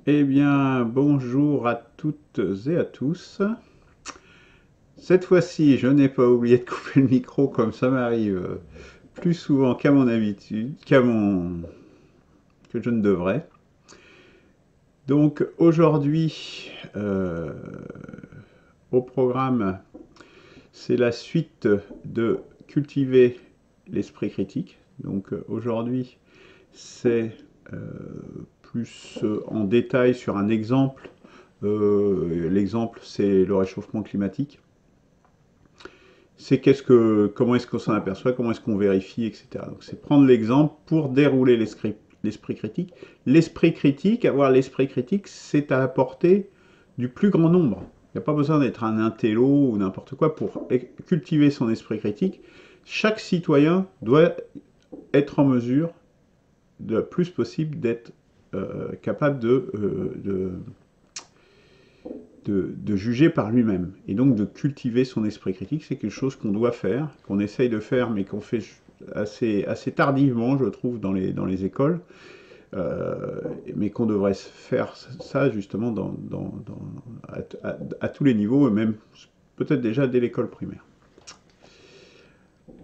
Eh bien, bonjour à toutes et à tous. Cette fois-ci, je n'ai pas oublié de couper le micro comme ça m'arrive plus souvent qu'à mon habitude, que je ne devrais. Donc aujourd'hui, au programme, c'est la suite de cultiver l'esprit critique. Donc aujourd'hui, c'est euh, plus en détail sur un exemple. L'exemple, c'est le réchauffement climatique. C'est comment est-ce qu'on s'en aperçoit, comment est-ce qu'on vérifie, etc. Donc c'est prendre l'exemple pour dérouler l'esprit critique. L'esprit critique, avoir l'esprit critique, c'est à la portée du plus grand nombre. Il n'y a pas besoin d'être un intello ou n'importe quoi pour cultiver son esprit critique. Chaque citoyen doit être en mesure, le plus possible, d'être capable de juger par lui-même et donc de cultiver son esprit critique. C'est quelque chose qu'on doit faire, qu'on essaye de faire, mais qu'on fait assez tardivement, je trouve, dans les écoles, mais qu'on devrait faire ça justement à tous les niveaux, et même peut-être déjà dès l'école primaire.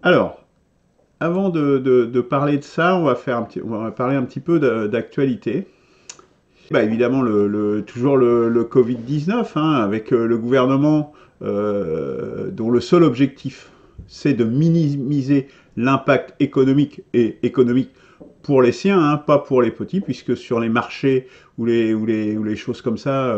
Alors, avant de parler de ça, on va parler un petit peu d'actualité. Bah, évidemment, toujours le Covid-19, hein, avec le gouvernement dont le seul objectif, c'est de minimiser l'impact économique pour les siens, hein, pas pour les petits, puisque sur les marchés ou les choses comme ça,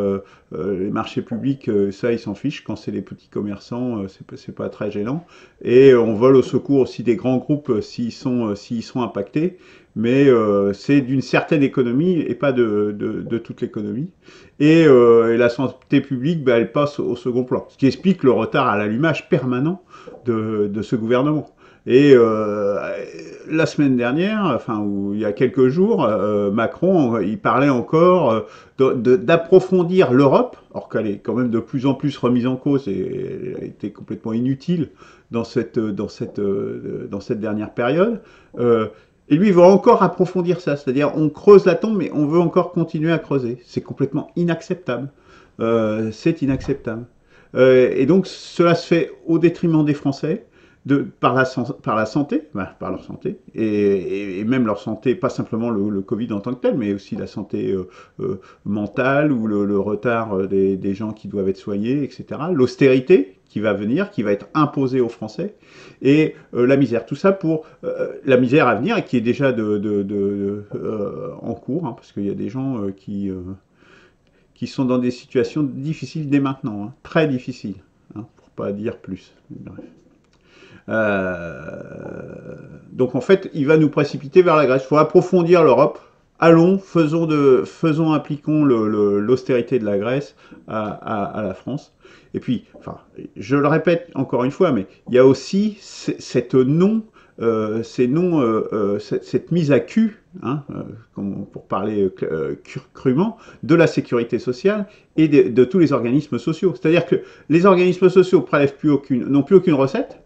les marchés publics, ça, ils s'en fichent. Quand c'est les petits commerçants, c'est pas très gênant. Et on vole au secours aussi des grands groupes s'ils sont impactés, mais c'est d'une certaine économie et pas de toute l'économie. Et la santé publique, bah, elle passe au second plan, ce qui explique le retard à l'allumage permanent de ce gouvernement. Et la semaine dernière, enfin, ou il y a quelques jours, Macron, il parlait encore d'approfondir l'Europe, alors qu'elle est quand même de plus en plus remise en cause et elle était complètement inutile dans cette dernière période. Et lui, il veut encore approfondir ça, c'est-à-dire on creuse la tombe, mais on veut encore continuer à creuser. C'est complètement inacceptable. C'est inacceptable. Et donc cela se fait au détriment des Français, par la santé, bah, par leur santé, et même leur santé, pas simplement le Covid en tant que tel, mais aussi la santé mentale ou le retard des gens qui doivent être soignés, etc. L'austérité qui va venir, qui va être imposée aux Français, et la misère. Tout ça pour la misère à venir et qui est déjà en cours, hein, parce qu'il y a des gens qui sont dans des situations difficiles dès maintenant, hein, très difficiles, hein, pour pas dire plus. Bref. Donc en fait, il va nous précipiter vers la Grèce. Il faut approfondir l'Europe. Allons, appliquons l'austérité de la Grèce à la France. Et puis, enfin, je le répète encore une fois, mais il y a aussi cette mise à cul, hein, pour parler crûment, de la sécurité sociale et de tous les organismes sociaux. C'est-à-dire que les organismes sociaux n'ont plus aucune recette.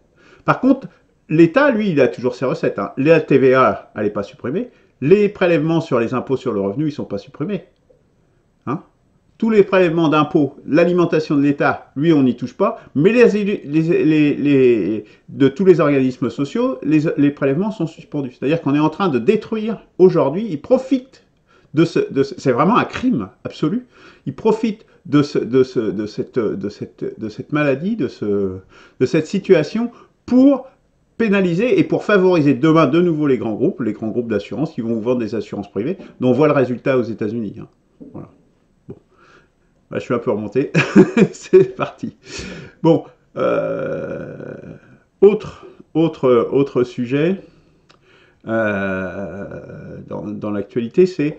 Par contre, l'État, lui, il a toujours ses recettes, hein. La TVA, elle n'est pas supprimée. Les prélèvements sur les impôts sur le revenu, ils ne sont pas supprimés, hein. Tous les prélèvements d'impôts, l'alimentation de l'État, lui, on n'y touche pas. Mais de tous les organismes sociaux, les prélèvements sont suspendus. C'est-à-dire qu'on est en train de détruire, aujourd'hui, ils profitent c'est vraiment un crime absolu. Ils profitent de cette maladie, de cette situation pour pénaliser et pour favoriser demain de nouveau les grands groupes d'assurance qui vont vous vendre des assurances privées, dont on voit le résultat aux États-Unis, hein. Voilà. Bon. Bah, je suis un peu remonté. C'est parti. Bon. Euh, autre, autre sujet dans l'actualité, c'est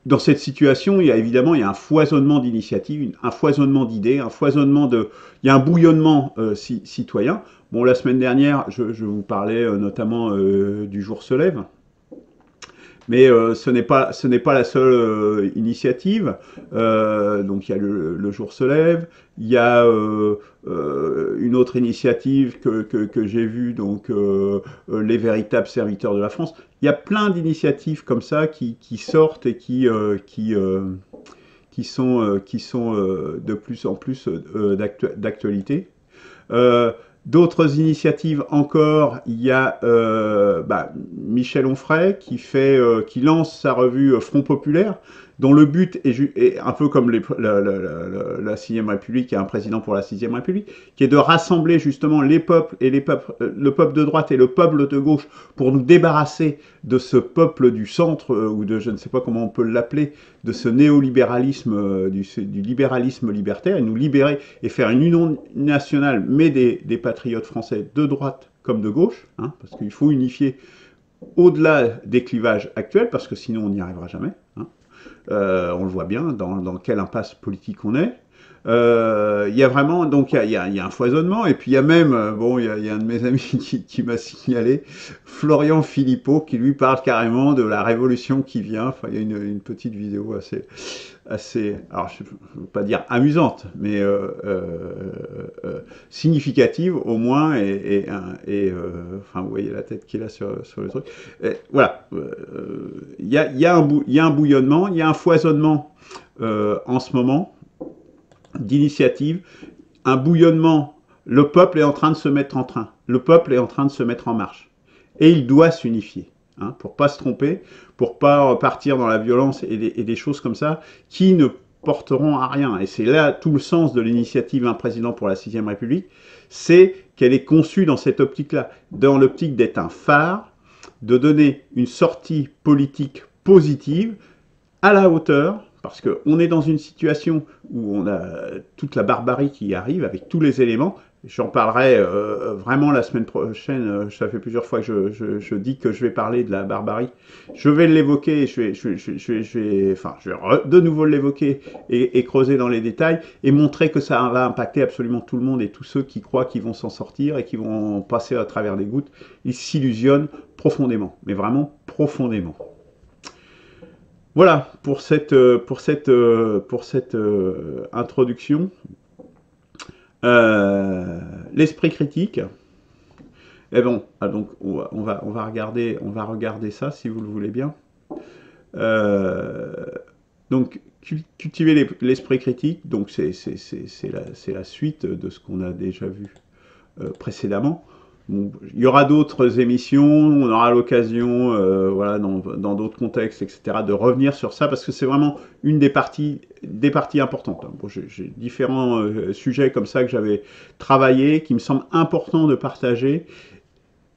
dans cette situation, il y a un foisonnement d'initiatives, un foisonnement d'idées, il y a un bouillonnement citoyen. Bon, la semaine dernière, je vous parlais notamment du jour se lève, Mais ce n'est pas la seule initiative. Donc il y a le jour se lève, il y a une autre initiative que j'ai vue, donc les véritables serviteurs de la France. Il y a plein d'initiatives comme ça qui sortent et qui sont de plus en plus d'actualité. D'autres initiatives encore, il y a Michel Onfray qui lance sa revue Front Populaire, dont le but est un peu comme la 6ème République, il y a un président pour la 6ème République, qui est de rassembler justement les peuples et le peuple de droite et le peuple de gauche pour nous débarrasser de ce peuple du centre, ou de je ne sais pas comment on peut l'appeler, de ce néolibéralisme, du libéralisme libertaire, et nous libérer et faire une union nationale, mais des patriotes français de droite comme de gauche, hein, parce qu'il faut unifier au-delà des clivages actuels, parce que sinon on n'y arrivera jamais. Hein. On le voit bien dans quelle impasse politique on est. Il y a vraiment, donc il y a un foisonnement, et puis il y a même, bon, il y a un de mes amis qui m'a signalé, Florian Philippot, qui lui parle carrément de la révolution qui vient. Enfin, il y a une petite vidéo assez, alors je ne veux pas dire amusante, mais significative au moins, enfin, vous voyez la tête qui est là sur le truc. Voilà, il y a un bouillonnement, il y a un foisonnement en ce moment d'initiatives, un bouillonnement. Le peuple est en train de se mettre en train, le peuple est en train de se mettre en marche, et il doit s'unifier. Hein, pour pas se tromper, pour pas partir dans la violence et des choses comme ça qui ne porteront à rien. Et c'est là tout le sens de l'initiative Un président pour la 6ème République, c'est qu'elle est conçue dans cette optique-là, dans l'optique d'être un phare, de donner une sortie politique positive à la hauteur, parce qu'on est dans une situation où on a toute la barbarie qui arrive avec tous les éléments. J'en parlerai vraiment la semaine prochaine. Ça fait plusieurs fois que je dis que je vais parler de la barbarie. Je vais l'évoquer, je vais de nouveau l'évoquer et creuser dans les détails et montrer que ça va impacter absolument tout le monde, et tous ceux qui croient qu'ils vont s'en sortir et qui vont passer à travers des gouttes, ils s'illusionnent profondément, mais vraiment profondément. Voilà pour cette introduction. L'esprit critique. Et bon, donc on va regarder ça si vous le voulez bien. Donc cultiver l'esprit critique. Donc c'est la suite de ce qu'on a déjà vu précédemment. Bon, il y aura d'autres émissions, on aura l'occasion, voilà, dans d'autres contextes, etc., de revenir sur ça, parce que c'est vraiment une des parties importantes. Bon, j'ai différents sujets comme ça que j'avais travaillé, qui me semblent importants de partager.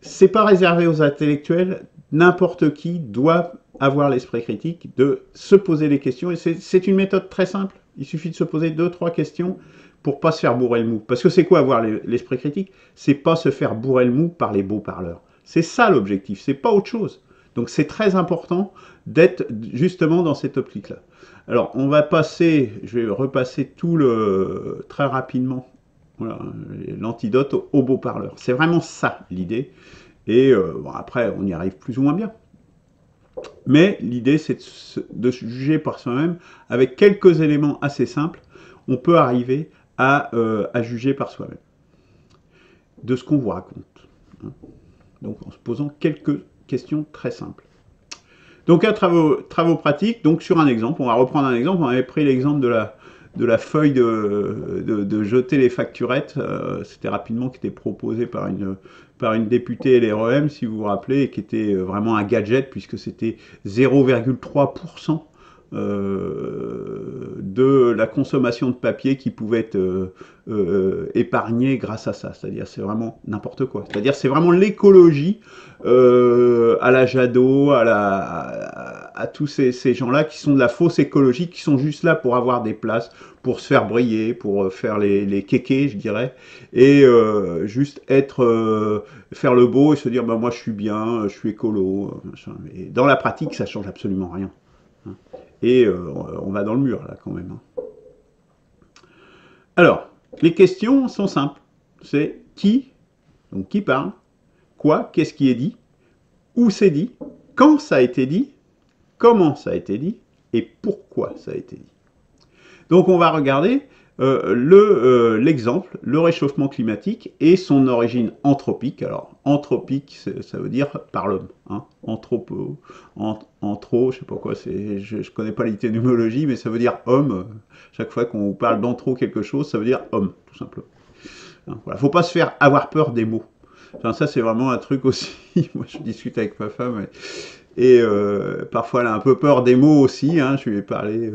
C'est pas réservé aux intellectuels, n'importe qui doit avoir l'esprit critique, de se poser des questions, et c'est une méthode très simple. Il suffit de se poser 2-3 questions pour pas se faire bourrer le mou. Parce que c'est quoi avoir l'esprit critique? C'est pas se faire bourrer le mou par les beaux parleurs. C'est ça l'objectif, c'est pas autre chose. Donc c'est très important d'être justement dans cette optique-là. Alors on va passer, je vais repasser très rapidement, voilà, l'antidote aux beaux parleurs. C'est vraiment ça l'idée. Et bon, après on y arrive plus ou moins bien. Mais l'idée c'est de se juger par soi-même avec quelques éléments assez simples. On peut arriver à juger par soi-même de ce qu'on vous raconte. Hein. Donc en se posant quelques questions très simples. Donc à travaux pratiques, donc sur un exemple, on va reprendre un exemple. On avait pris l'exemple de la feuille de jeter les facturettes. C'était rapidement, qui était proposé par une députée LREM, si vous vous rappelez, et qui était vraiment un gadget, puisque c'était 0,3% de la consommation de papier qui pouvait être épargnée grâce à ça. C'est-à-dire c'est vraiment n'importe quoi. C'est-à-dire c'est vraiment l'écologie à la Jadot, à tous ces gens-là qui sont de la fausse écologie, qui sont juste là pour avoir des places, pour se faire briller, pour faire les kékés, je dirais, et juste faire le beau et se dire bah, moi je suis bien, je suis écolo. Machin. Et dans la pratique, ça change absolument rien. Hein. Et on va dans le mur là quand même. Hein. Alors, les questions sont simples. C'est qui, donc qui parle, quoi, qu'est-ce qui est dit, où c'est dit, quand ça a été dit, comment ça a été dit et pourquoi ça a été dit. Donc on va regarder l'exemple, le réchauffement climatique et son origine anthropique. Alors anthropique, ça veut dire par l'homme. Hein. Anthro, je sais pas quoi, je connais pas l'étymologie, mais ça veut dire homme. Chaque fois qu'on parle d'anthro quelque chose, ça veut dire homme, tout simplement. Hein, voilà. Faut pas se faire avoir peur des mots. Enfin, ça c'est vraiment un truc aussi. Moi je discute avec ma femme. Et parfois, elle a un peu peur des mots aussi. Hein. Je lui ai parlé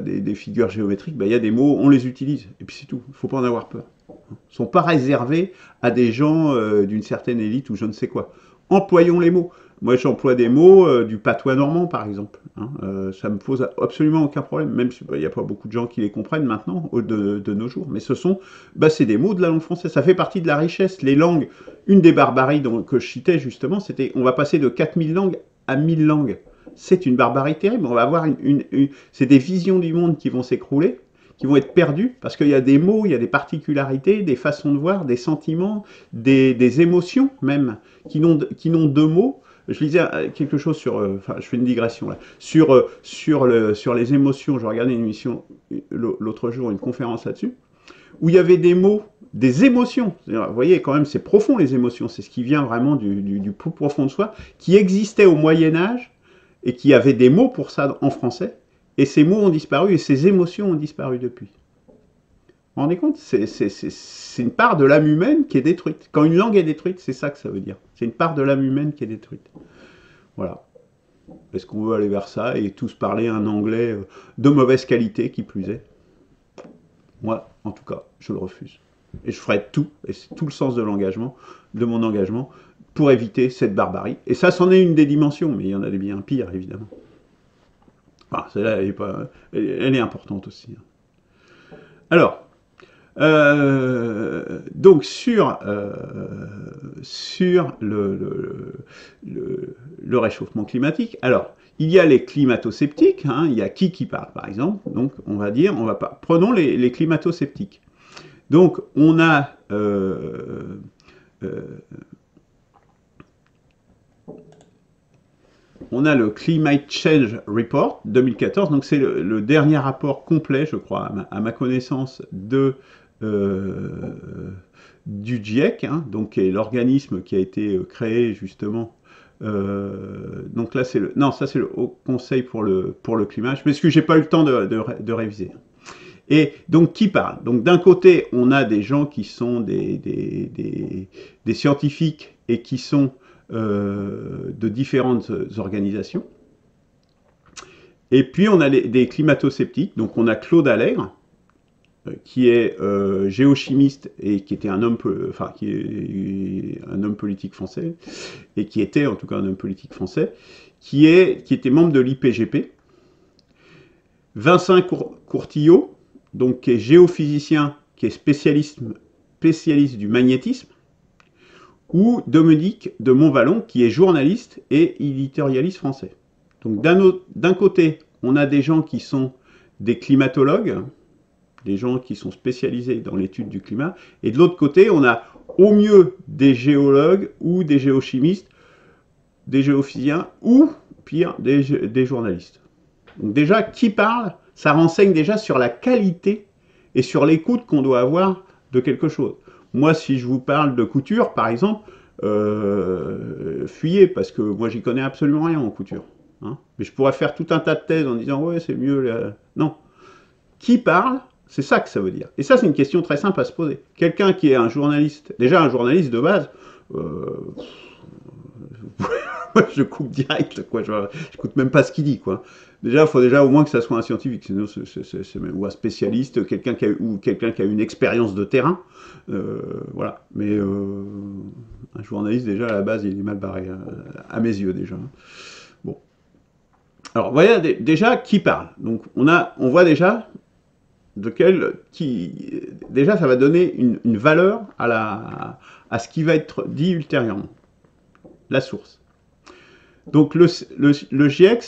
des figures géométriques. Il y a des mots, on les utilise. Et puis c'est tout. Il ne faut pas en avoir peur. Ils ne sont pas réservés à des gens d'une certaine élite ou je ne sais quoi. Employons les mots. Moi, j'emploie des mots du patois normand, par exemple. Hein. Ça me pose absolument aucun problème, même s'il n'y a pas beaucoup de gens qui les comprennent maintenant, de nos jours. Mais c'est des mots de la langue française. Ça fait partie de la richesse. Les langues, une des barbaries que je citais justement, c'était on va passer de 4000 langues à 1000 langues. C'est une barbarie terrible. On va avoir c'est des visions du monde qui vont s'écrouler, qui vont être perdues, parce qu'il y a des mots, il y a des particularités, des façons de voir, des sentiments, des émotions même, qui n'ont deux mots. Je lisais quelque chose sur, je fais une digression là, sur les émotions. Je regardais une émission l'autre jour, une conférence là-dessus, où il y avait des mots, des émotions. Vous voyez, quand même, c'est profond les émotions. C'est ce qui vient vraiment du plus profond de soi, qui existait au Moyen-Âge et qui avait des mots pour ça en français. Et ces mots ont disparu et ces émotions ont disparu depuis. Vous vous rendez compte? C'est une part de l'âme humaine qui est détruite. Quand une langue est détruite, c'est ça que ça veut dire. C'est une part de l'âme humaine qui est détruite. Voilà. Est-ce qu'on veut aller vers ça et tous parler un anglais de mauvaise qualité, qui plus est? Moi, en tout cas, je le refuse. Et je ferai tout, et c'est tout le sens de mon engagement, pour éviter cette barbarie. Et ça, c'en est une des dimensions, mais il y en a des bien pires, évidemment. Enfin, celle-là, elle est importante aussi. Alors, donc sur le réchauffement climatique, alors il y a les climato-sceptiques, hein, il y a qui parle par exemple, donc on va dire, prenons les climato-sceptiques. Donc on a le Climate Change Report 2014, donc c'est le dernier rapport complet, je crois, à ma connaissance, du GIEC, hein, donc qui est l'organisme qui a été créé justement. Donc là, c'est le Haut Conseil pour le climat. Je m'excuse, j'ai pas eu le temps de réviser. Et donc, qui parle? Donc, d'un côté, on a des gens qui sont des scientifiques et qui sont de différentes organisations. Et puis, on a des climato-sceptiques. Donc, on a Claude Allègre, qui est géochimiste et qui était qui est un homme politique français, et qui était en tout cas un homme politique français, qui était membre de l'IPGP. Vincent Courtillot, donc qui est géophysicien, qui est spécialiste du magnétisme, ou Dominique de Montvalon, qui est journaliste et éditorialiste français. Donc d'un côté, on a des gens qui sont des climatologues, des gens qui sont spécialisés dans l'étude du climat, et de l'autre côté, on a au mieux des géologues ou des géochimistes, des géophysiciens, ou pire, des journalistes. Donc déjà, qui parle, ça renseigne déjà sur la qualité et sur l'écoute qu'on doit avoir de quelque chose. Moi, si je vous parle de couture, par exemple, fuyez, parce que moi, j'y connais absolument rien en couture. Hein. Mais je pourrais faire tout un tas de thèses en disant, ouais, c'est mieux. Non. Qui parle, c'est ça que ça veut dire. Et ça, c'est une question très simple à se poser. Quelqu'un qui est un journaliste, déjà un journaliste de base, je coupe direct, quoi. Je n'écoute même pas ce qu'il dit, quoi. Déjà, il faut au moins que ça soit un scientifique, sinon ou un spécialiste, quelqu'un qui a une expérience de terrain, voilà. Mais un journaliste, déjà, à la base, il est mal barré, à mes yeux, déjà. Bon. Alors, vous voyez, déjà, qui parle? Donc, on voit déjà déjà, ça va donner une valeur à ce qui va être dit ultérieurement. La source. Donc le GIEC,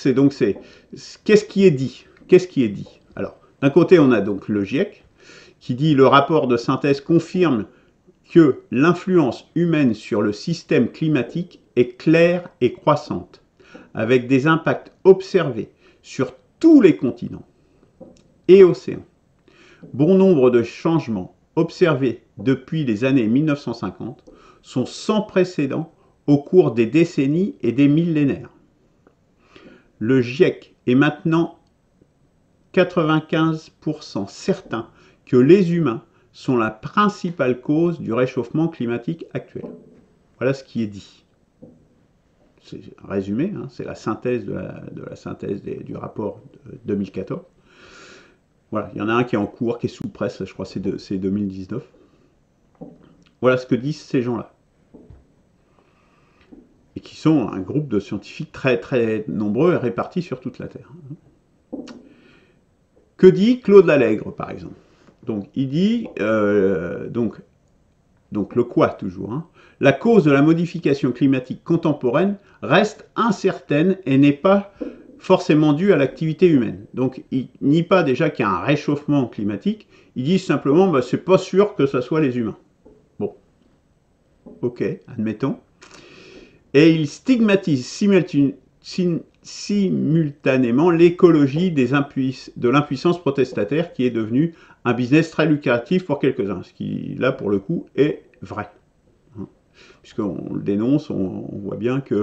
qu'est-ce qui est dit? Qu'est-ce qui est dit? Alors, d'un côté, on a donc le GIEC, qui dit le rapport de synthèse confirme que l'influence humaine sur le système climatique est claire et croissante. avec des impacts observés sur tous les continents et océans. Bon nombre de changements observés depuis les années 1950 sont sans précédent au cours des décennies et des millénaires. Le GIEC est maintenant 95% certain que les humains sont la principale cause du réchauffement climatique actuel. Voilà ce qui est dit. C'est résumé, hein, c'est la synthèse de la synthèse du rapport de 2014. Voilà, il y en a un qui est en cours, qui est sous presse, je crois que c'est 2019. Voilà ce que disent ces gens-là. Et qui sont un groupe de scientifiques très très nombreux et répartis sur toute la Terre. Que dit Claude Lallègre, par exemple? Donc, il dit, donc le quoi toujours, hein, la cause de la modification climatique contemporaine reste incertaine et n'est pas forcément due à l'activité humaine. Donc, il nie pas déjà qu'il y a un réchauffement climatique, il dit simplement, bah, c'est pas sûr que ce soit les humains. Bon, ok, admettons. Et il stigmatise simultanément l'écologie de l'impuissance protestataire qui est devenue un business très lucratif pour quelques-uns, ce qui, là, pour le coup, est vrai. Puisqu'on le dénonce, on voit bien qu'il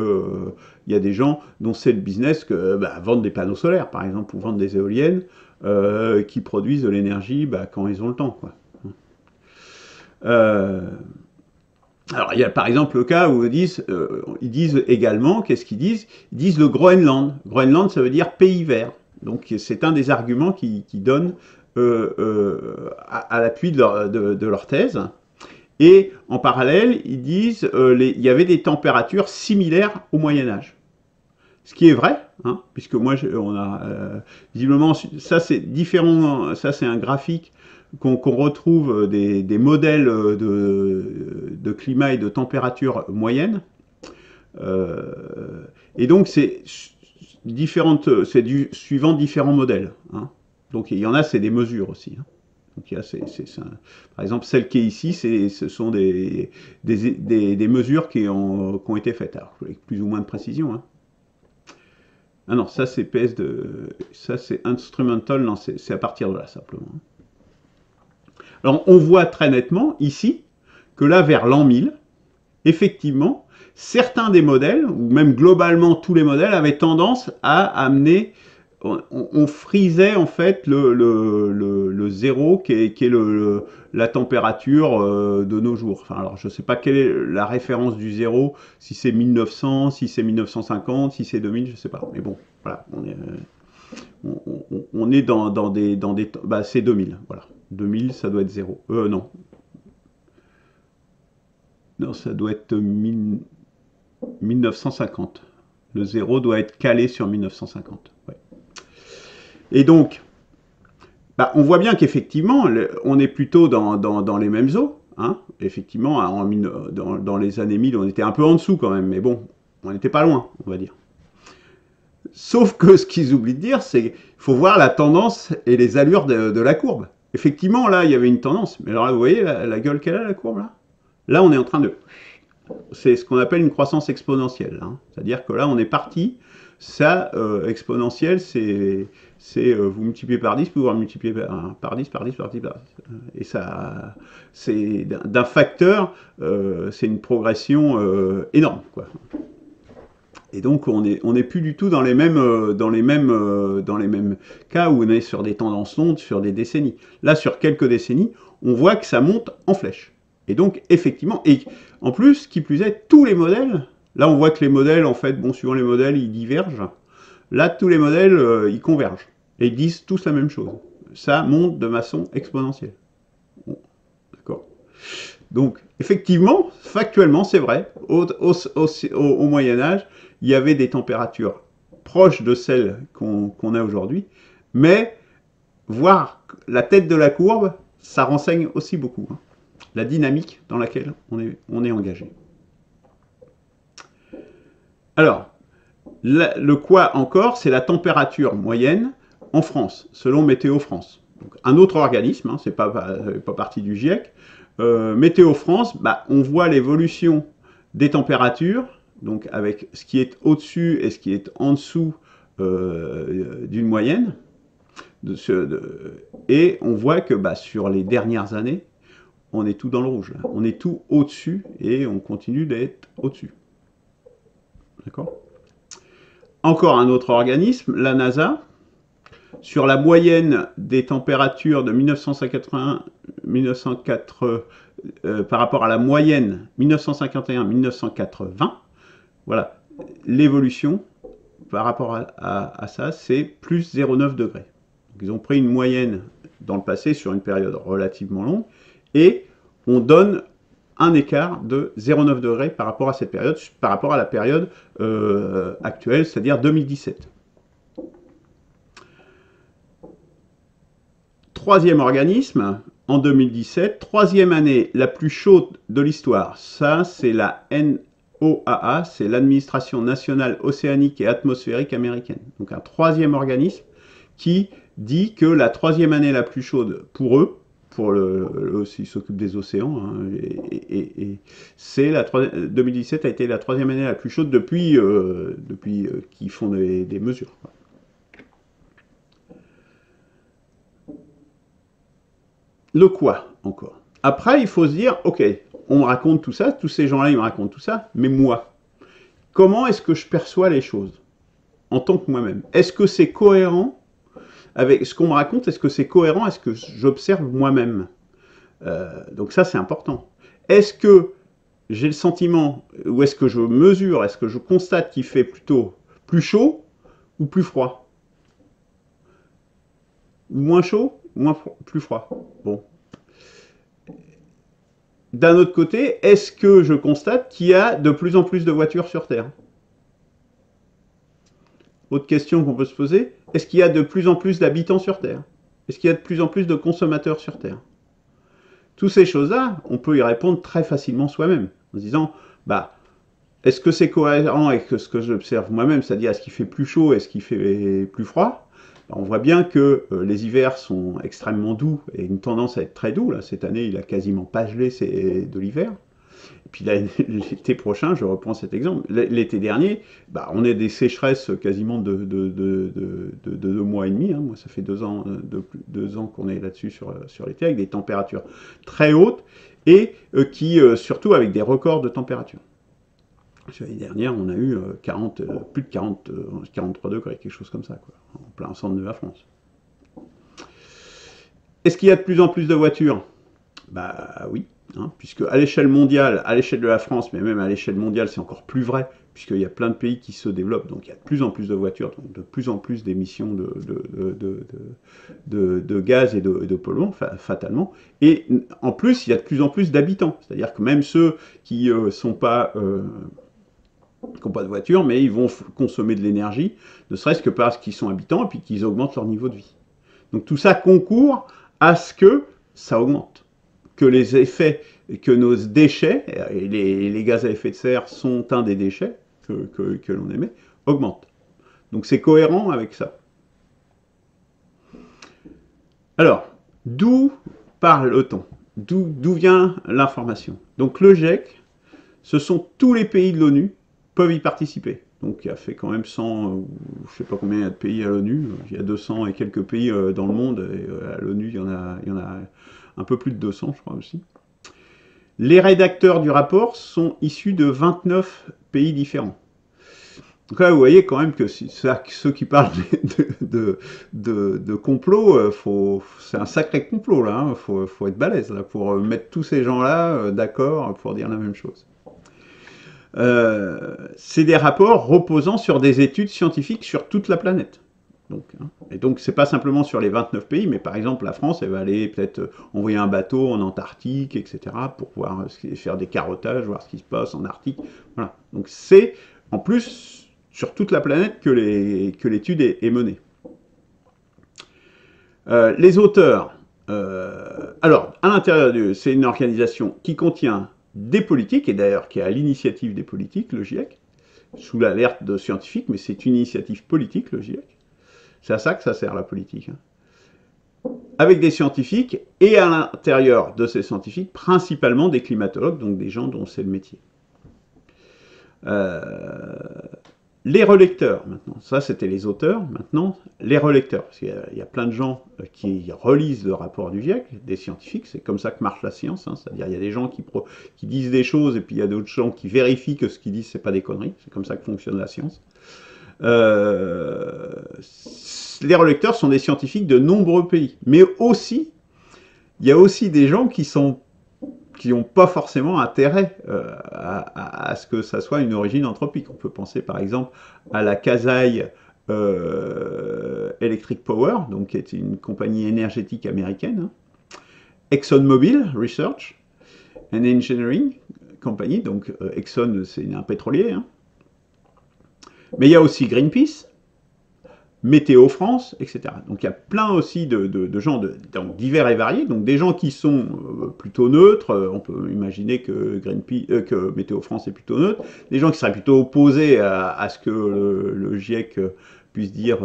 y a des gens dont c'est le business que vendre des panneaux solaires, par exemple, ou vendre des éoliennes qui produisent de l'énergie quand ils ont le temps, quoi. Alors, il y a par exemple le cas où ils disent également, qu'est-ce qu'ils disent? Ils disent le Groenland. Groenland, ça veut dire pays vert. Donc, c'est un des arguments qu'ils donnent à l'appui de leur thèse. Et en parallèle, ils disent il y avait des températures similaires au Moyen-Âge. Ce qui est vrai, hein, puisque moi, on a visiblement, ça c'est différent, ça c'est un graphique qu'on retrouve des modèles de climat et de température moyenne. Et donc, c'est suivant différents modèles. Hein. Donc, il y en a, c'est des mesures aussi. Hein. Donc, il y a, par exemple, celle qui est ici, ce sont des mesures qui ont été faites, alors, avec plus ou moins de précision. Hein. Ah non, ça c'est ça c'est instrumental, non, c'est à partir de là simplement. Alors, on voit très nettement, ici, que là, vers l'an 1000, effectivement, certains des modèles, ou même globalement tous les modèles, avaient tendance à amener, on frisait en fait le zéro, qui est la température de nos jours. Enfin, alors, je ne sais pas quelle est la référence du zéro, si c'est 1900, si c'est 1950, si c'est 2000, je ne sais pas. Mais bon, voilà, on est dans des c'est 2000, voilà. 2000, ça doit être 0. Non. Non, ça doit être 1950. Le 0 doit être calé sur 1950. Ouais. Et donc, on voit bien qu'effectivement, on est plutôt dans les mêmes eaux. Hein. Effectivement, dans les années 1000, on était un peu en dessous quand même. Mais bon, on n'était pas loin, on va dire. Sauf que ce qu'ils oublient de dire, c'est qu'il faut voir la tendance et les allures de la courbe. Effectivement, là, il y avait une tendance. Mais alors là, vous voyez la gueule qu'elle a, la courbe, là? Là, on est en train de... C'est ce qu'on appelle une croissance exponentielle. Hein. C'est-à-dire que là, on est parti. Ça, exponentielle, c'est vous multipliez par 10, vous multiplier par 10, par 10, par 10, par 10. Et ça, c'est d'un facteur, c'est une progression énorme, quoi. Et donc, on est plus du tout dans les mêmes cas où on est sur des tendances longues, sur des décennies. Là, sur quelques décennies, on voit que ça monte en flèche. Et donc, effectivement, et en plus, qui plus est, tous les modèles, là, on voit que les modèles, en fait, bon, suivant les modèles, ils divergent. Là, tous les modèles, ils convergent. Et ils disent tous la même chose. Ça monte de façon exponentielle. Bon, d'accord. Donc, effectivement, factuellement, c'est vrai. Au Moyen-Âge, il y avait des températures proches de celles qu'on a aujourd'hui, mais voir la tête de la courbe, ça renseigne aussi beaucoup, hein, la dynamique dans laquelle on est engagé. Alors, le quoi encore, c'est la température moyenne en France, selon Météo France. Donc, un autre organisme, hein, c'est pas partie du GIEC. Météo France, on voit l'évolution des températures donc avec ce qui est au-dessus et ce qui est en dessous d'une moyenne. Et on voit que sur les dernières années, on est tout dans le rouge. Là. On est tout au-dessus et on continue d'être au-dessus. D'accord ? Encore un autre organisme, la NASA, sur la moyenne des températures de 1981, 1904, par rapport à la moyenne 1951-1980, voilà, l'évolution par rapport à ça, c'est plus 0,9 degrés. Donc, ils ont pris une moyenne dans le passé sur une période relativement longue et on donne un écart de 0,9 degrés par rapport à cette période, par rapport à la période actuelle, c'est-à-dire 2017. Troisième organisme, en 2017, troisième année la plus chaude de l'histoire. Ça, c'est la NOAA, c'est l'Administration nationale océanique et atmosphérique américaine. Donc un troisième organisme qui dit que la troisième année la plus chaude pour eux, ils s'occupent des océans, hein, c'est 2017 a été la troisième année la plus chaude depuis qu'ils font des mesures. Le quoi, encore. Après, il faut se dire, ok, on me raconte tout ça, tous ces gens-là, ils me racontent tout ça, mais moi, comment est-ce que je perçois les choses en tant que moi-même? Est-ce que c'est cohérent avec ce qu'on me raconte? Est-ce que c'est cohérent? Est-ce que j'observe moi-même? Donc ça, c'est important. Est-ce que j'ai le sentiment, ou est-ce que je mesure, est-ce que je constate qu'il fait plutôt plus chaud ou plus froid? Ou moins chaud, plus froid? Bon. D'un autre côté, est-ce que je constate qu'il y a de plus en plus de voitures sur Terre? Autre question qu'on peut se poser, est-ce qu'il y a de plus en plus d'habitants sur Terre? Est-ce qu'il y a de plus en plus de consommateurs sur Terre? Toutes ces choses-là, on peut y répondre très facilement soi-même, en se disant, est-ce que c'est cohérent avec ce que j'observe moi-même, c'est-à-dire est-ce qu'il fait plus chaud, est-ce qu'il fait plus froid? On voit bien que les hivers sont extrêmement doux et une tendance à être très doux. Là, cette année, il a quasiment pas gelé de l'hiver. Et puis l'été prochain, je reprends cet exemple. L'été dernier, on est des sécheresses quasiment de 2 mois et demi. Hein. Moi, ça fait 2 ans, 2 ans qu'on est là-dessus sur l'été, avec des températures très hautes et surtout avec des records de température. L'année dernière, on a eu plus de 43 degrés, quelque chose comme ça, quoi, en plein centre de la France. Est-ce qu'il y a de plus en plus de voitures? Oui, hein, puisque à l'échelle mondiale, à l'échelle de la France, mais même à l'échelle mondiale, c'est encore plus vrai, puisqu'il y a plein de pays qui se développent, donc il y a de plus en plus de voitures, donc de plus en plus d'émissions de gaz et de polluants, fatalement. Et en plus, il y a de plus en plus d'habitants, c'est-à-dire que même ceux qui sont pas... qui n'ont pas de voiture, mais ils vont consommer de l'énergie, ne serait-ce que parce qu'ils sont habitants et puis qu'ils augmentent leur niveau de vie. Donc tout ça concourt à ce que ça augmente, que les effets, que nos déchets, et les gaz à effet de serre sont un des déchets que l'on émet, augmentent. Donc c'est cohérent avec ça. Alors, d'où parle-t-on? D'où vient l'information? Donc le GIEC, ce sont tous les pays de l'ONU peuvent y participer. Donc il y a fait quand même 100, je ne sais pas combien il y a de pays à l'ONU, il y a 200 et quelques pays dans le monde, et à l'ONU il y en a un peu plus de 200 je crois aussi. Les rédacteurs du rapport sont issus de 29 pays différents. Donc là vous voyez quand même que ceux qui parlent de complot, c'est un sacré complot là, hein, faut être balèze là, pour mettre tous ces gens-là d'accord pour dire la même chose. C'est des rapports reposant sur des études scientifiques sur toute la planète. Donc, hein. Et donc, c'est pas simplement sur les 29 pays, mais par exemple, la France, elle va aller peut-être envoyer un bateau en Antarctique, etc., pour faire des carottages, voir ce qui se passe en Arctique. Voilà. Donc, c'est en plus sur toute la planète que l'étude est menée. Les auteurs. Alors, à l'intérieur c'est une organisation qui contient des politiques, et d'ailleurs qui est à l'initiative des politiques, le GIEC, sous l'alerte de scientifiques, mais c'est une initiative politique, le GIEC. C'est à ça que ça sert, la politique. Hein. Avec des scientifiques, et à l'intérieur de ces scientifiques, principalement des climatologues, donc des gens dont c'est le métier. Euh, les relecteurs, maintenant, ça c'était les auteurs, maintenant les relecteurs, parce qu'il y a plein de gens qui relisent le rapport du GIEC, des scientifiques, c'est comme ça que marche la science, hein, c'est-à-dire il y a des gens qui disent des choses et puis il y a d'autres gens qui vérifient que ce qu'ils disent c'est pas des conneries, c'est comme ça que fonctionne la science. Euh, les relecteurs sont des scientifiques de nombreux pays, mais aussi, il y a aussi des gens qui n'ont pas forcément intérêt à ce que ça soit une origine anthropique. On peut penser par exemple à la Kasai Electric Power, donc qui est une compagnie énergétique américaine, hein. ExxonMobil Research and Engineering Company, donc Exxon c'est un pétrolier, hein. Mais il y a aussi Greenpeace, Météo France, etc. Donc il y a plein aussi de gens donc divers et variés, donc des gens qui sont plutôt neutres, on peut imaginer que que Météo France est plutôt neutre, des gens qui seraient plutôt opposés à ce que le GIEC puisse dire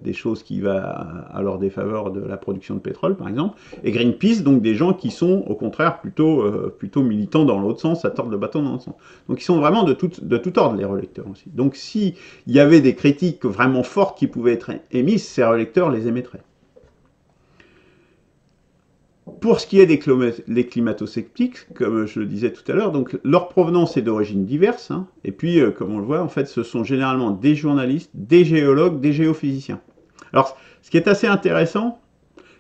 des choses qui vont à leur défaveur de la production de pétrole, par exemple, et Greenpeace, donc des gens qui sont au contraire plutôt militants dans l'autre sens, à tordre le bâton dans l'autre sens. Donc ils sont vraiment de tout ordre, les relecteurs aussi. Donc s'il y avait des critiques vraiment fortes qui pouvaient être émises, ces relecteurs les émettraient. Pour ce qui est des climato-sceptiques, comme je le disais tout à l'heure, donc leur provenance est d'origine diverse, hein, et puis, comme on le voit, en fait, ce sont généralement des journalistes, des géologues, des géophysiciens. Alors, ce qui est assez intéressant,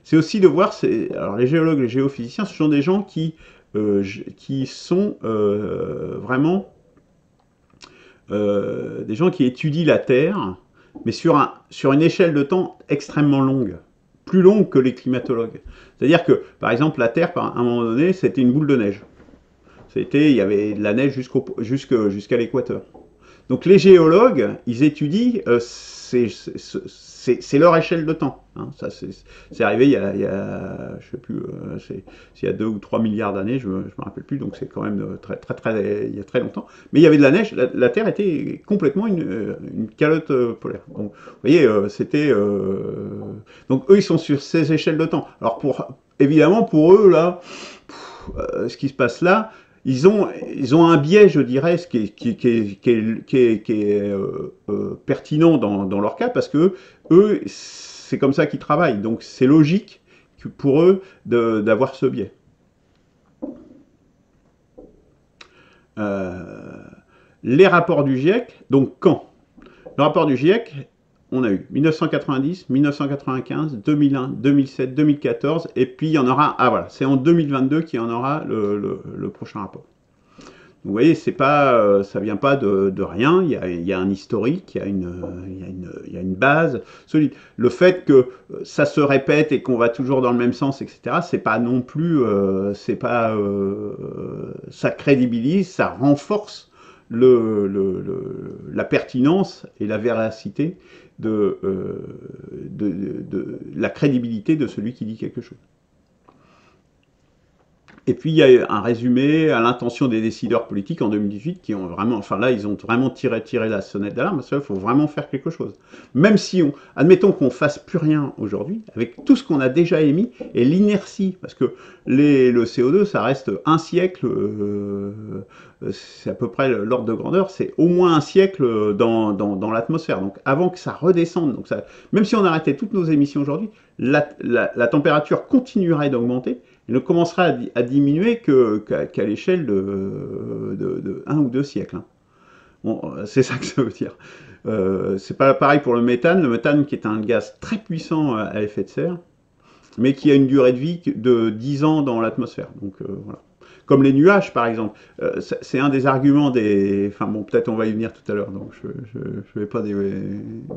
c'est aussi de voir, alors les géologues, les géophysiciens, ce sont des gens qui sont vraiment des gens qui étudient la Terre, mais sur une échelle de temps extrêmement longue, plus longue que les climatologues. C'est-à-dire que, par exemple, la Terre, à un moment donné, c'était une boule de neige. Il y avait de la neige jusqu'à l'équateur. Donc les géologues, ils étudient, c'est leur échelle de temps. Hein. Ça, c'est arrivé je sais plus, il y a 2 ou 3 milliards d'années, je me rappelle plus, donc c'est quand même il y a très longtemps. Mais il y avait de la neige, la Terre était complètement une calotte polaire. Donc, vous voyez, donc eux, ils sont sur ces échelles de temps. Alors évidemment, pour eux, là, ce qui se passe là, ils ont un biais, je dirais, qui est pertinent dans leur cas, parce que eux, c'est comme ça qu'ils travaillent. Donc c'est logique pour eux d'avoir ce biais. Les rapports du GIEC, donc quand? Le rapport du GIEC, on a eu 1990, 1995, 2001, 2007, 2014, et puis il y en aura, voilà, c'est en 2022 qu'il y en aura le prochain rapport. Vous voyez, ça vient pas de rien, il y a un historique, il y a une base solide. Le fait que ça se répète et qu'on va toujours dans le même sens, etc., c'est pas non plus, ça crédibilise, ça renforce la pertinence et la véracité de la crédibilité de celui qui dit quelque chose. Et puis il y a un résumé à l'intention des décideurs politiques en 2018 qui ont vraiment, enfin là, ils ont vraiment tiré la sonnette d'alarme, parce qu'il faut vraiment faire quelque chose. Même si admettons qu'on fasse plus rien aujourd'hui, avec tout ce qu'on a déjà émis, et l'inertie, parce que le CO2, ça reste un siècle, c'est à peu près l'ordre de grandeur, c'est au moins un siècle dans l'atmosphère. Donc avant que ça redescende, donc même si on arrêtait toutes nos émissions aujourd'hui, la température continuerait d'augmenter, il ne commencera à diminuer qu'à l'échelle de 1 ou 2 siècles. Hein. Bon, c'est ça que ça veut dire. C'est pas pareil pour le méthane qui est un gaz très puissant à effet de serre, mais qui a une durée de vie de 10 ans dans l'atmosphère. Donc voilà. Comme les nuages, par exemple. C'est un des arguments des... Enfin bon, peut-être on va y venir tout à l'heure, donc je ne vais pas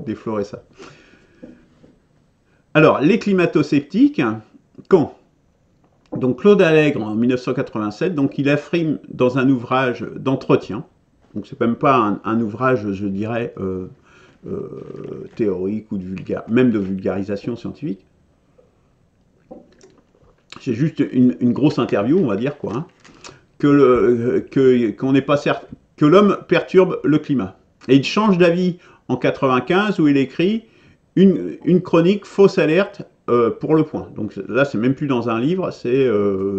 déflorer ça. Alors, les climato-sceptiques, quand? Donc Claude Allègre, en 1987, donc il affirme dans un ouvrage d'entretien, donc c'est même pas un ouvrage, je dirais, théorique ou même de vulgarisation scientifique, c'est juste une grosse interview, on va dire, quoi, hein, qu'on n'est pas certain, que l'homme perturbe le climat. Et il change d'avis en 95 où il écrit une chronique fausse alerte pour Le Point. Donc là, c'est même plus dans un livre, c'est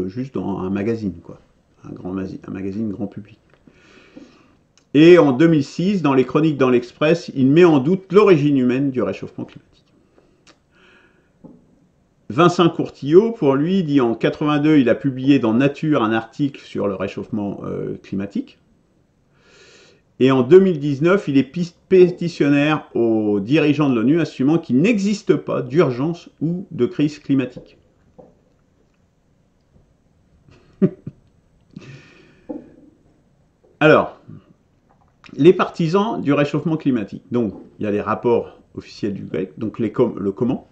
juste dans un magazine, quoi. Un magazine grand public. Et en 2006, dans les chroniques dans l'Express, il met en doute l'origine humaine du réchauffement climatique. Vincent Courtillot, pour lui, dit en 82, il a publié dans Nature un article sur le réchauffement climatique. Et en 2019, il est pétitionnaire aux dirigeants de l'ONU, assumant qu'il n'existe pas d'urgence ou de crise climatique. Alors, les partisans du réchauffement climatique. Donc, il y a les rapports officiels du GIEC, donc le comment.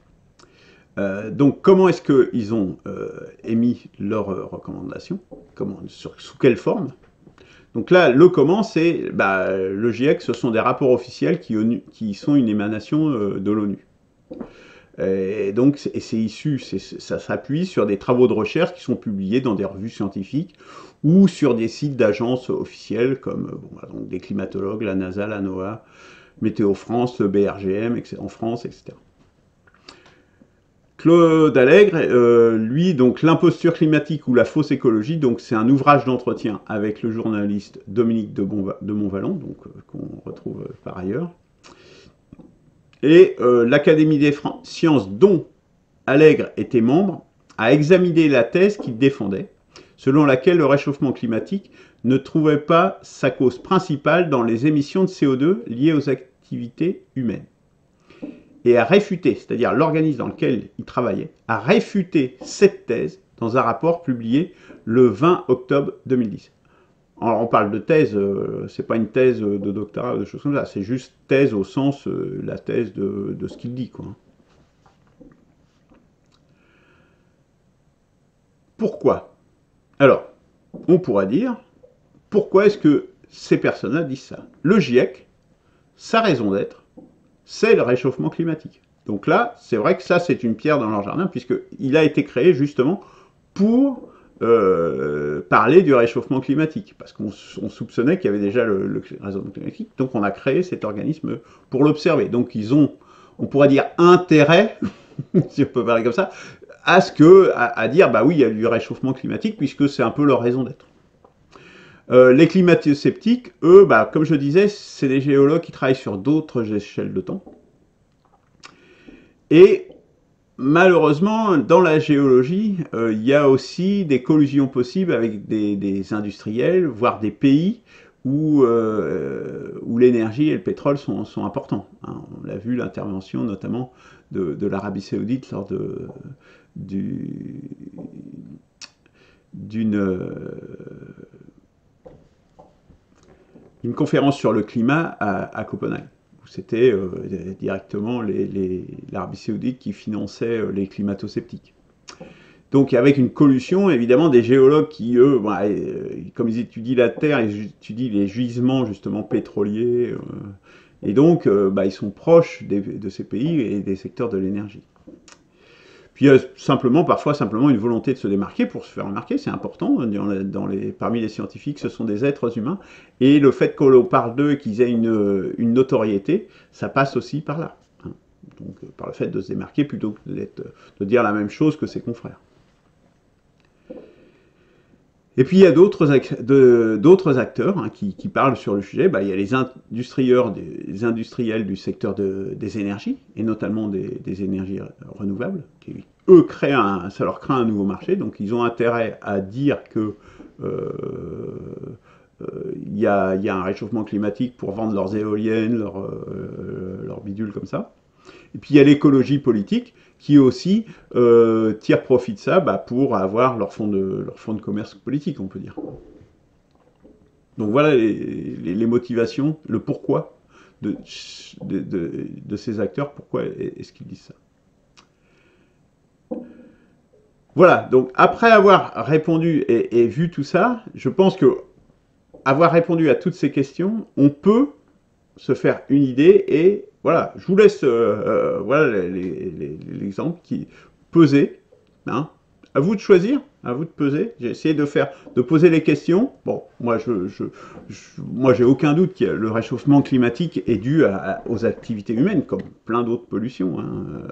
Donc, comment est-ce qu'ils ont émis leurs recommandations, sous quelle forme? Donc là, le comment, c'est le GIEC, ce sont des rapports officiels qui sont une émanation de l'ONU. Et donc, c'est issu, ça s'appuie sur des travaux de recherche qui sont publiés dans des revues scientifiques ou sur des sites d'agences officielles comme donc des climatologues, la NASA, la NOAA, Météo France, le BRGM en France, etc. Claude Allègre, lui, donc l'imposture climatique ou la fausse écologie, donc c'est un ouvrage d'entretien avec le journaliste Dominique de Montvalon, donc qu'on retrouve par ailleurs. Et l'Académie des sciences, dont Allègre était membre, a examiné la thèse qu'il défendait, selon laquelle le réchauffement climatique ne trouvait pas sa cause principale dans les émissions de CO2 liées aux activités humaines. Et a réfuté, c'est-à-dire l'organisme dans lequel il travaillait, a réfuté cette thèse dans un rapport publié le 20 octobre 2010. Alors on parle de thèse, c'est pas une thèse de doctorat ou de choses comme ça, c'est juste thèse au sens, la thèse de ce qu'il dit, quoi. Pourquoi? Alors, on pourra dire, pourquoi est-ce que ces personnes-là disent ça? Le GIEC, sa raison d'être, c'est le réchauffement climatique. Donc là, c'est vrai que ça, c'est une pierre dans leur jardin, puisqu'il a été créé justement pour parler du réchauffement climatique, parce qu'on soupçonnait qu'il y avait déjà le réchauffement climatique, donc on a créé cet organisme pour l'observer. Donc ils ont, on pourrait dire, intérêt, si on peut parler comme ça, à dire, bah oui, il y a du réchauffement climatique, puisque c'est un peu leur raison d'être. Les climato-sceptiques, eux, comme je disais, c'est des géologues qui travaillent sur d'autres échelles de temps. Et malheureusement, dans la géologie, il y a aussi des collusions possibles avec des industriels, voire des pays où l'énergie et le pétrole sont importants. Hein. On l'a vu, l'intervention notamment de l'Arabie Saoudite lors d'une conférence sur le climat à Copenhague. C'était directement l'Arabie Saoudite qui finançait les climato-sceptiques. Donc avec une collusion, évidemment, des géologues qui, eux, comme ils étudient la Terre, ils étudient les gisements justement pétroliers, et donc ils sont proches de ces pays et des secteurs de l'énergie. Puis il y a parfois simplement une volonté de se démarquer pour se faire remarquer, c'est important. Parmi les scientifiques, ce sont des êtres humains. Et le fait que l'on parle d'eux et qu'ils aient une notoriété, ça passe aussi par là. Hein. Donc par le fait de se démarquer plutôt que de dire la même chose que ses confrères. Et puis il y a d'autres acteurs hein, qui parlent sur le sujet. Il y a les industriels du secteur des énergies, et notamment des énergies renouvelables, qui eux ça leur crée un nouveau marché, donc ils ont intérêt à dire que il y a un réchauffement climatique pour vendre leurs éoliennes, leurs bidules comme ça. Et puis il y a l'écologie politique qui aussi tire profit de ça pour avoir leur fonds de commerce politique, on peut dire. Donc voilà les motivations, le pourquoi de ces acteurs, pourquoi est-ce qu'ils disent ça. Voilà, donc après avoir répondu et vu tout ça, je pense que avoir répondu à toutes ces questions, on peut se faire une idée et voilà, je vous laisse voilà l'exemple qui peser, hein. À vous de choisir, à vous de peser. J'ai essayé de poser les questions. Bon, moi j'ai aucun doute que le réchauffement climatique est dû aux activités humaines, comme plein d'autres pollutions. Hein.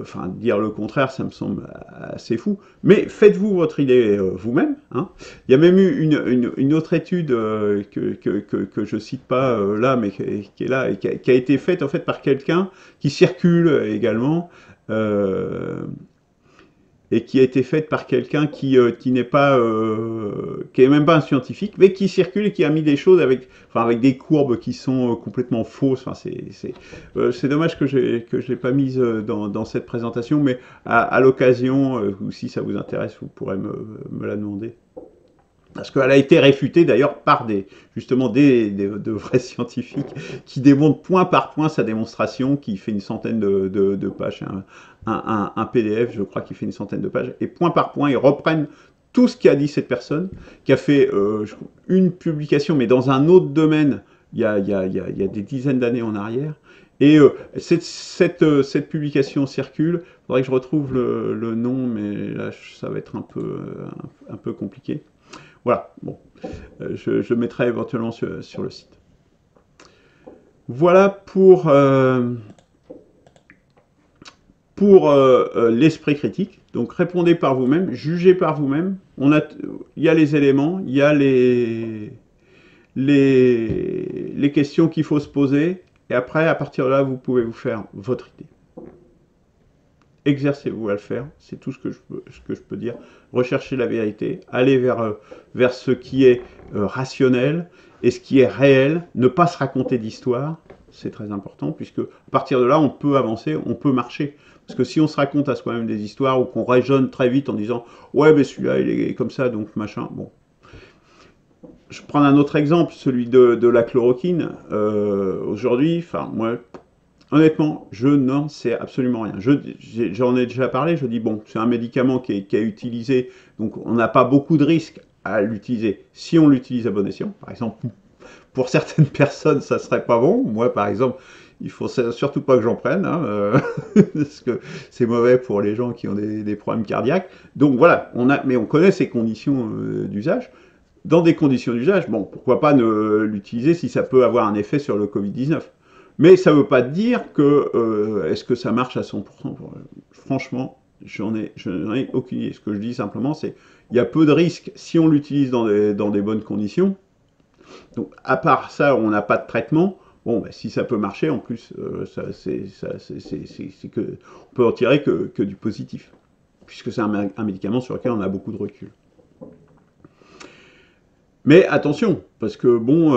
Enfin, dire le contraire, ça me semble assez fou. Mais faites-vous votre idée vous-même. Hein. Il y a même eu une autre étude que je cite pas là, mais qui est là, et qui a été faite en fait par quelqu'un qui circule également. Euh, et qui a été faite par quelqu'un qui n'est pas, qui est même pas un scientifique, mais qui circule et qui a mis des choses avec, enfin, avec des courbes qui sont complètement fausses. Enfin, c'est dommage que je l'ai pas mise dans cette présentation, mais à l'occasion, ou si ça vous intéresse, vous pourrez me la demander. Parce qu'elle a été réfutée d'ailleurs par justement de vrais scientifiques qui démontrent point par point sa démonstration, qui fait une centaine de pages, un PDF, je crois, qui fait une centaine de pages, et point par point, ils reprennent tout ce qu'a dit cette personne, qui a fait une publication, mais dans un autre domaine, il y a des dizaines d'années en arrière. Et cette publication circule. Il faudrait que je retrouve le nom, mais là, ça va être un peu compliqué. Voilà, bon, je mettrai éventuellement sur le site. Voilà pour l'esprit critique. Donc répondez par vous-même, jugez par vous-même. Il y a les éléments, il y a les questions qu'il faut se poser. Et après, à partir de là, vous pouvez vous faire votre idée. Exercez-vous à le faire, c'est tout ce que je peux dire. Recherchez la vérité, allez vers ce qui est rationnel et ce qui est réel, ne pas se raconter d'histoire, c'est très important, puisque à partir de là, on peut avancer, on peut marcher. Parce que si on se raconte à soi-même des histoires ou qu'on raisonne très vite en disant « Ouais, mais celui-là, il est comme ça, donc machin », bon. Je prends un autre exemple, celui de la chloroquine. Aujourd'hui, enfin, moi, honnêtement, je n'en sais absolument rien. J'en ai déjà parlé, je dis, bon, c'est un médicament qui est utilisé, donc on n'a pas beaucoup de risques à l'utiliser si on l'utilise à bon escient. Par exemple, pour certaines personnes, ça serait pas bon. Moi, par exemple, il faut surtout pas que j'en prenne, hein, parce que c'est mauvais pour les gens qui ont des problèmes cardiaques. Donc voilà, mais on connaît ces conditions d'usage. Dans des conditions d'usage, bon, pourquoi pas ne l'utiliser si ça peut avoir un effet sur le Covid-19. Mais ça ne veut pas dire que est-ce que ça marche à 100%. Franchement, j'en ai aucune idée. Ce que je dis simplement, c'est qu'il y a peu de risques si on l'utilise dans des bonnes conditions. Donc, à part ça, on n'a pas de traitement. Bon, bah, si ça peut marcher, en plus, c'est que on peut en tirer que du positif, puisque c'est un médicament sur lequel on a beaucoup de recul. Mais attention, parce que bon,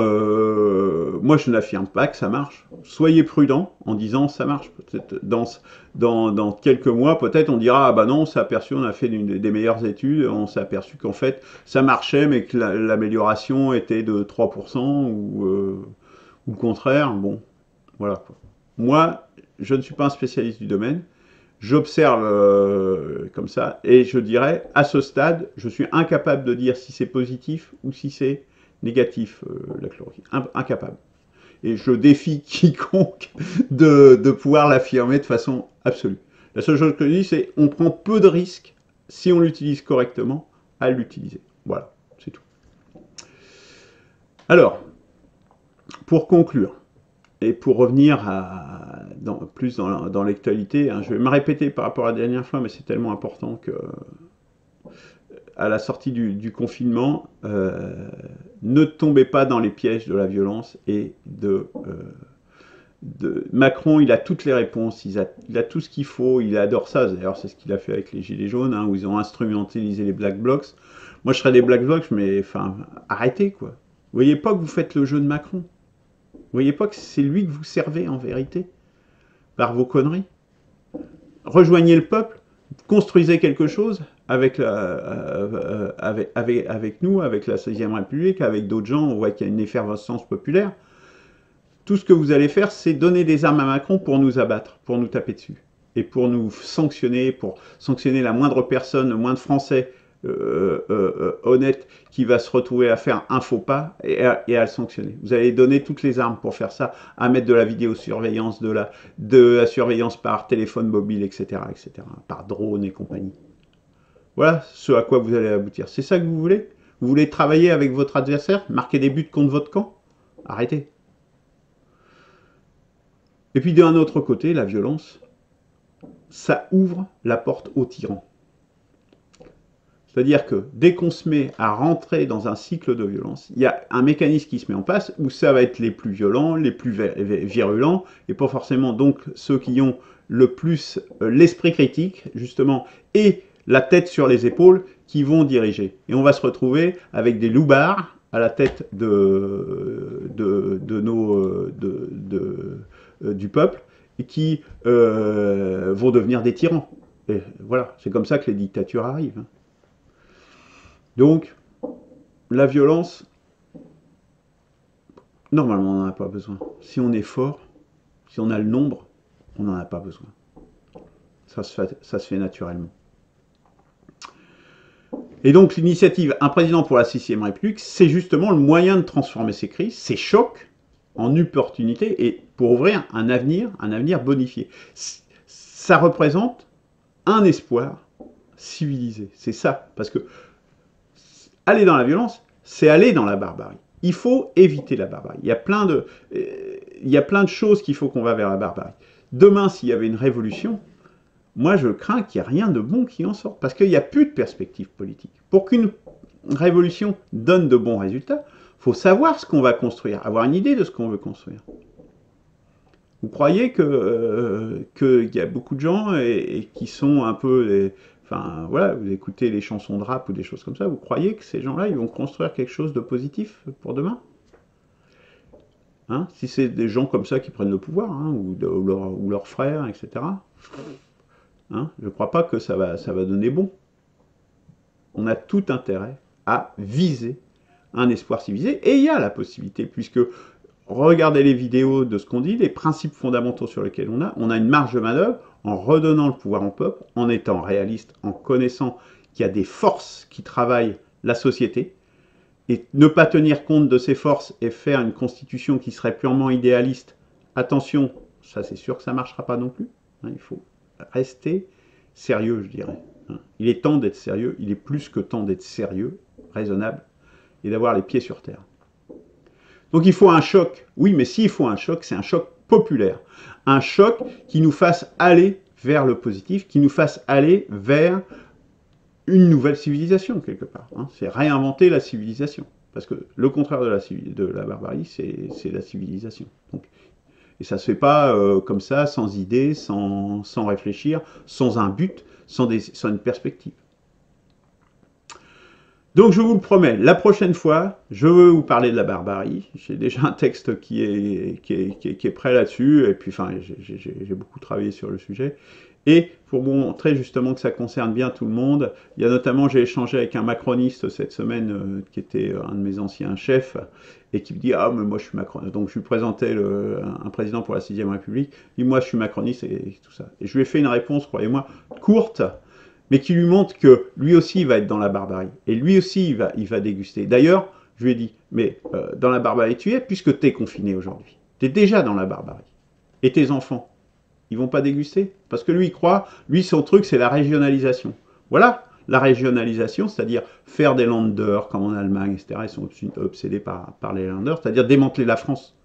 moi je n'affirme pas que ça marche. Soyez prudent en disant ça marche. Peut-être dans quelques mois, peut-être on dira ah bah non, on s'est aperçu, on a fait des meilleures études, on s'est aperçu qu'en fait ça marchait, mais que l'amélioration était de 3% ou le contraire. Bon, voilà. Moi, je ne suis pas un spécialiste du domaine. J'observe comme ça, et je dirais, à ce stade, je suis incapable de dire si c'est positif ou si c'est négatif, la chloroquine. Incapable. Et je défie quiconque de pouvoir l'affirmer de façon absolue. La seule chose que je dis, c'est on prend peu de risques, si on l'utilise correctement, à l'utiliser. Voilà, c'est tout. Alors, pour conclure, et pour revenir plus dans l'actualité, hein, je vais me répéter par rapport à la dernière fois, mais c'est tellement important que à la sortie du confinement, ne tombez pas dans les pièges de la violence et Macron, il a toutes les réponses, il a tout ce qu'il faut, il adore ça. D'ailleurs, c'est ce qu'il a fait avec les Gilets jaunes, hein, où ils ont instrumentalisé les Black Blocs. Moi, je serais des Black Blocs, mais enfin, arrêtez, quoi. Vous voyez pas que vous faites le jeu de Macron? Vous voyez pas que c'est lui que vous servez en vérité par vos conneries? Rejoignez le peuple, construisez quelque chose avec nous, avec la 16e République, avec d'autres gens, on voit qu'il y a une effervescence populaire. Tout ce que vous allez faire, c'est donner des armes à Macron pour nous abattre, pour nous taper dessus. Et pour nous sanctionner, pour sanctionner la moindre personne, le moindre Français honnête qui va se retrouver à faire un faux pas et à le sanctionner. Vous allez donner toutes les armes pour faire ça, à mettre de la vidéosurveillance, de la surveillance par téléphone mobile, etc., par drone et compagnie. Voilà ce à quoi vous allez aboutir. C'est ça que vous voulez? Vous voulez travailler avec votre adversaire, marquer des buts contre votre camp? Arrêtez. Et puis d'un autre côté, la violence, ça ouvre la porte aux tyrans. C'est-à-dire que dès qu'on se met à rentrer dans un cycle de violence, il y a un mécanisme qui se met en place où ça va être les plus violents, les plus virulents, et pas forcément donc ceux qui ont le plus l'esprit critique, justement, et la tête sur les épaules qui vont diriger. Et on va se retrouver avec des loupards à la tête du peuple et qui vont devenir des tyrans. Et voilà, c'est comme ça que les dictatures arrivent. Donc, la violence, normalement, on n'en a pas besoin. Si on est fort, si on a le nombre, on n'en a pas besoin. Ça se fait naturellement. Et donc, l'initiative Un président pour la 6ème République, c'est justement le moyen de transformer ces crises, ces chocs, en opportunités et pour ouvrir un avenir bonifié. Ça représente un espoir civilisé. C'est ça. Parce que aller dans la violence, c'est aller dans la barbarie. Il faut éviter la barbarie. Il y a plein de choses qu'il faut qu'on va vers la barbarie. Demain, s'il y avait une révolution, moi je crains qu'il n'y ait rien de bon qui en sorte, parce qu'il n'y a plus de perspective politique. Pour qu'une révolution donne de bons résultats, il faut savoir ce qu'on va construire, avoir une idée de ce qu'on veut construire. Vous croyez qu'il y a beaucoup de gens et qui sont un peu... Enfin, voilà, vous écoutez les chansons de rap ou des choses comme ça, vous croyez que ces gens-là, ils vont construire quelque chose de positif pour demain? Hein, si c'est des gens comme ça qui prennent le pouvoir, hein, ou leurs frères, etc., hein, je ne crois pas que ça va donner bon. On a tout intérêt à viser un espoir civilisé, et il y a la possibilité, puisque regardez les vidéos de ce qu'on dit, les principes fondamentaux sur lesquels on a une marge de manœuvre en redonnant le pouvoir au peuple, en étant réaliste, en connaissant qu'il y a des forces qui travaillent la société, et ne pas tenir compte de ces forces et faire une constitution qui serait purement idéaliste, attention, ça c'est sûr que ça ne marchera pas non plus, hein, il faut rester sérieux, je dirais. Hein. Il est temps d'être sérieux, il est plus que temps d'être sérieux, raisonnable, et d'avoir les pieds sur terre. Donc il faut un choc. Oui, mais s'il faut un choc, c'est un choc populaire. Un choc qui nous fasse aller vers le positif, qui nous fasse aller vers une nouvelle civilisation, quelque part. Hein. C'est réinventer la civilisation. Parce que le contraire de la barbarie, c'est la civilisation. Donc, et ça ne se fait pas comme ça, sans idée, sans réfléchir, sans un but, sans une perspective. Donc je vous le promets, la prochaine fois, je veux vous parler de la barbarie. J'ai déjà un texte qui est prêt là-dessus, et puis enfin, j'ai beaucoup travaillé sur le sujet. Et pour vous montrer justement que ça concerne bien tout le monde, il y a notamment, j'ai échangé avec un macroniste cette semaine, qui était un de mes anciens chefs, et qui me dit « Ah, mais moi je suis macroniste ». Donc je lui présentais un président pour la 6ème République, il dit « Moi je suis macroniste » et tout ça. Et je lui ai fait une réponse, croyez-moi, courte, mais qui lui montre que lui aussi il va être dans la barbarie. Et lui aussi il va déguster. D'ailleurs, je lui ai dit, mais dans la barbarie tu es, puisque tu es confiné aujourd'hui. Tu es déjà dans la barbarie. Et tes enfants, ils vont pas déguster? Parce que lui, il croit, lui, son truc, c'est la régionalisation. Voilà, la régionalisation, c'est-à-dire faire des Länder, comme en Allemagne, etc. Ils sont obsédés par les Länder, c'est-à-dire démanteler la France.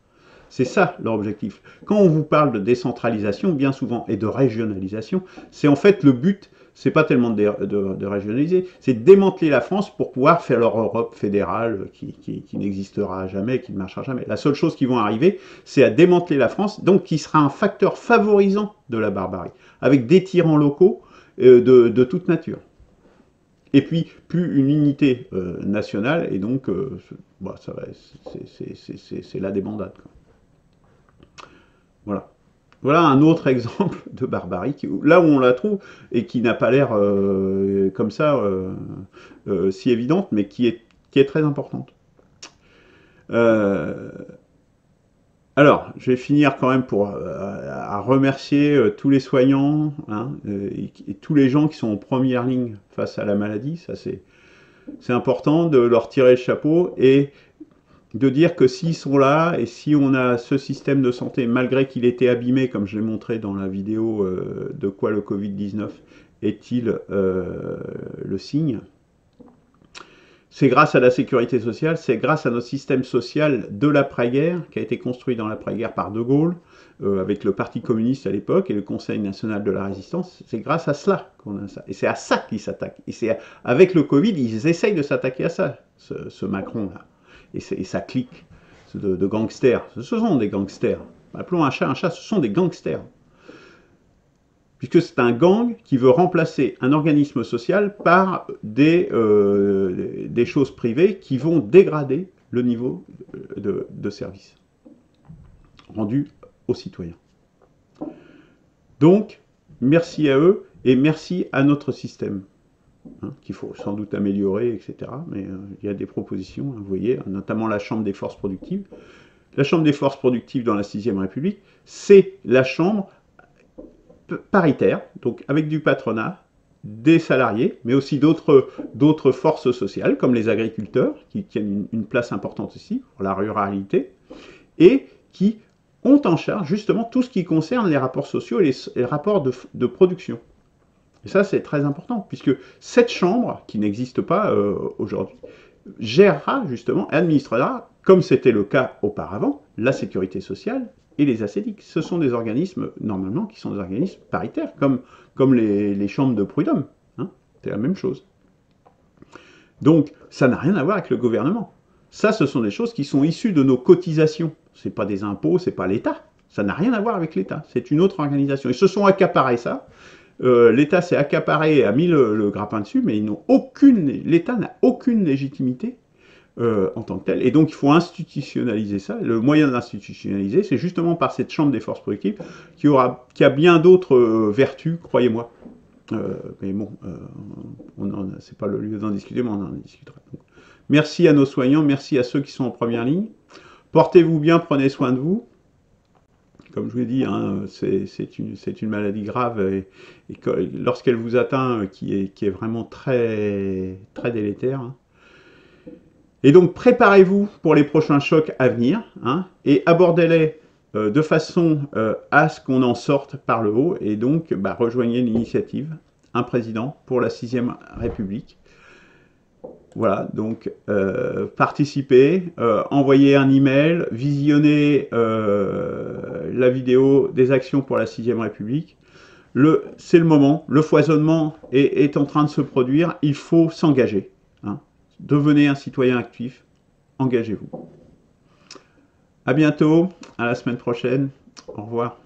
C'est ça leur objectif. Quand on vous parle de décentralisation, bien souvent, et de régionalisation, c'est en fait le but, c'est pas tellement de régionaliser, c'est de démanteler la France pour pouvoir faire leur Europe fédérale qui n'existera jamais, qui ne marchera jamais. La seule chose qui va arriver, c'est à démanteler la France, donc qui sera un facteur favorisant de la barbarie, avec des tyrans locaux de toute nature. Et puis, plus une unité nationale, et donc, bah, c'est la débandade, quoi. Voilà. Voilà un autre exemple de barbarie, là où on la trouve, et qui n'a pas l'air comme ça si évidente, mais qui est très importante. Alors, je vais finir quand même à remercier tous les soignants, hein, et tous les gens qui sont en première ligne face à la maladie. Ça, c'est important de leur tirer le chapeau, et de dire que s'ils sont là, et si on a ce système de santé, malgré qu'il était abîmé, comme je l'ai montré dans la vidéo de quoi le Covid-19 est-il le signe, C'est grâce à la sécurité sociale, c'est grâce à notre système social de l'après-guerre, qui a été construit dans l'après-guerre par De Gaulle, avec le Parti communiste à l'époque et le Conseil national de la résistance. C'est grâce à cela qu'on a ça. Et c'est à ça qu'ils s'attaquent. Et c'est avec le Covid, ils essayent de s'attaquer à ça, ce Macron-là. Et sa clique de gangsters. Ce sont des gangsters. Appelons un chat, ce sont des gangsters. Puisque c'est un gang qui veut remplacer un organisme social par des choses privées qui vont dégrader le niveau de service rendu aux citoyens. Donc, merci à eux et merci à notre système, hein, qu'il faut sans doute améliorer, etc. Mais il y a des propositions, hein, vous voyez, notamment la Chambre des forces productives. La Chambre des forces productives dans la 6e République, c'est la chambre paritaire, donc avec du patronat, des salariés, mais aussi d'autres forces sociales, comme les agriculteurs, qui tiennent une place importante aussi pour la ruralité, et qui ont en charge justement tout ce qui concerne les rapports sociaux et les rapports de production. Et ça, c'est très important, puisque cette chambre, qui n'existe pas aujourd'hui, gérera justement, administrera, comme c'était le cas auparavant, la sécurité sociale et les ACEDIC. Ce sont des organismes, normalement, qui sont des organismes paritaires, comme les chambres de prud'homme. Hein, c'est la même chose. Donc, ça n'a rien à voir avec le gouvernement. Ça, ce sont des choses qui sont issues de nos cotisations. Ce n'est pas des impôts, ce n'est pas l'État. Ça n'a rien à voir avec l'État. C'est une autre organisation. Ils se sont accaparés ça. L'État s'est accaparé et a mis le grappin dessus, mais l'État n'a aucune légitimité en tant que tel. Et donc, il faut institutionnaliser ça. Le moyen d'institutionnaliser, c'est justement par cette Chambre des forces productives qui a bien d'autres vertus, croyez-moi. Mais bon, c'est pas le lieu d'en discuter, mais on en discutera. Donc, merci à nos soignants, merci à ceux qui sont en première ligne. Portez-vous bien, prenez soin de vous. Comme je vous l'ai dit, hein, c'est une maladie grave et lorsqu'elle vous atteint, qui est vraiment très, très délétère. Hein. Et donc, préparez-vous pour les prochains chocs à venir, hein, et abordez-les de façon à ce qu'on en sorte par le haut. Et donc, rejoignez l'initiative Un président pour la 6e République. Voilà, donc participez, envoyez un email, visionnez la vidéo des actions pour la 6e République. C'est le moment, le foisonnement est en train de se produire, il faut s'engager. Hein. Devenez un citoyen actif, engagez-vous. À bientôt, à la semaine prochaine, au revoir.